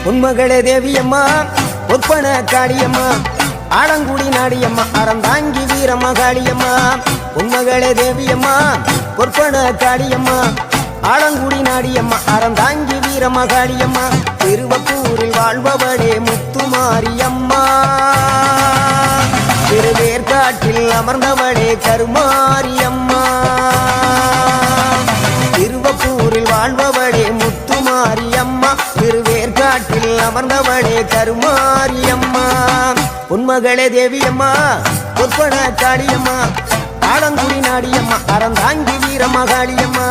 உன்மகளே தேவியம்மா ஒப்பன காளியம்மா ஆலங்குடி நாடியம்மா அறந்தாங்கி வீரம்மா காளியம்மா உன்மகளே தேவியம்மா ஒப்பன காளியம்மா ஆலங்குடி நாடியம்மா அறந்தாங்கி வீரம்மா காளியம்மா திருவப்பூரில் வாழ்பவளே முத்துமாரியம்மா திருவேற்காட்டில் அமர்ந்தவளே கருமாரியம்மா திருவப்பூரில் வாழ்பவளே முத்துமாரியம்மா திருவேற்காட்டில் அமர்ந்தவளே கருமாரியம்மா உன்மகளே தேவியம்மா ஒப்பன காளியம்மா ஆலங்குடி நாடியம்மா அறந்தாங்கி வீரம்மா காளியம்மா